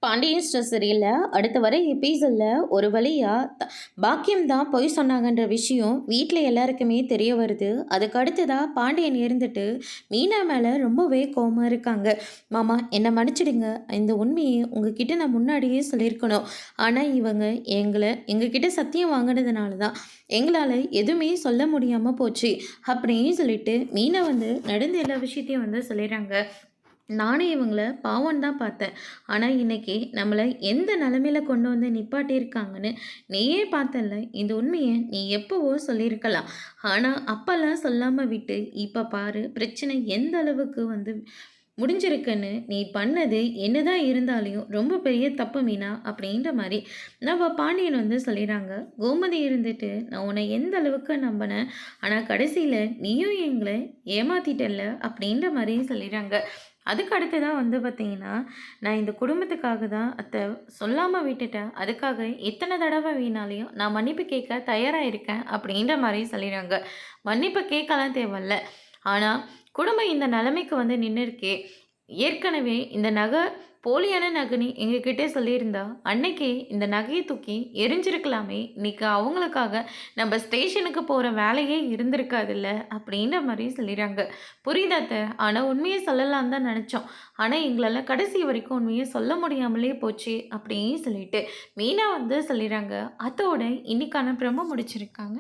Pandian store சீரியல்ல அடுத்து வர எபிசோட்ல ஒரு வழியா பாக்கியம் தான் பொய் சொன்னாங்கன்ற விஷயம் வீட்டில் எல்லாருக்குமே தெரிய வருது. அதுக்கு அடுத்ததா பாண்டியன் இருந்துட்டு மீனா மேலே ரொம்பவே கோவமா இருக்காங்க. மாமா என்னை மன்னிச்சிடுங்க, இந்த உண்மையை உங்ககிட்ட நான் முன்னாடியே சொல்லியிருக்கணும். ஆனால் இவங்க எங்ககிட்ட சத்தியம் வாங்கினதுனால தான் எங்களால் எதுவுமே சொல்ல முடியாமல் போச்சு அப்படின்னு சொல்லிட்டு மீனா நடந்த எல்லா விஷயத்தையும் சொல்லிடுறாங்க. நானே இவங்கள பாவம்னு தான் பார்த்தேன். ஆனா, இன்னைக்கு நம்மள எந்த நிலைமையில கொண்டு நிப்பாட்டியிருக்காங்கன்னு நீயே பார்த்தல்ல. இந்த உண்மைய நீ எப்பவோ சொல்லியிருக்கலாம். ஆனா, அப்பல்லாம் சொல்லாம விட்டு, இப்ப பாரு பிரச்சனை எந்த அளவுக்கு முடிஞ்சிருக்குன்னு. நீ பண்ணது என்னதான் இருந்தாலும் ரொம்ப பெரிய தப்பு மீனா அப்படின்ற மாரி நம்ம பாண்டியன் சொல்லிடுறாங்க. கோமதி இருந்துட்டு, நான் உன்னை எந்த அளவுக்கு நம்பினேன். ஆனா, கடைசியில நீயும் எங்கள ஏமாத்திட்டல்ல அப்படின்ற மாரி சொல்லிடுறாங்க. அதுக்கு அடுத்ததான் பார்த்தீங்கன்னா, நான் இந்த குடும்பத்துக்காக தான் அத்தை சொல்லாம விட்டுட்டேன். அதுக்காக எத்தனை தடவை வேணாலும் நான் மன்னிப்பு கேட்க தயாரா இருக்கேன் அப்படின்ற மாரி சொல்லிடுறாங்க. மன்னிப்பு கேட்கலாம் தேவையில்ல. ஆனா, குடும்பம் இந்த நிலைமைக்கு நின்னுருக்கே. ஏற்கனவே இந்த நகை போலியான நகைன்னு எங்ககிட்ட சொல்லியிருந்தா, அன்னைக்கே இந்த நகையை தூக்கி எரிஞ்சிருக்கலாமே! இன்னைக்கு அவங்களுக்காக நம்ம ஸ்டேஷனுக்கு போற வேலையே இருந்திருக்காதுல்ல! அப்படின்ற மாரி சொல்லிறாங்க. புரியுது அத்த. ஆனா உண்மைய சொல்லலான்னு தான் நெனச்சோம். ஆனா எங்களால கடைசி வரைக்கும் உண்மைய சொல்ல முடியாமலே போச்சு அப்படின்னு சொல்லிட்டு மீனா சொல்லிறாங்க. அதோட இன்னைக்கான ப்ரோமோ முடிச்சிருக்காங்க.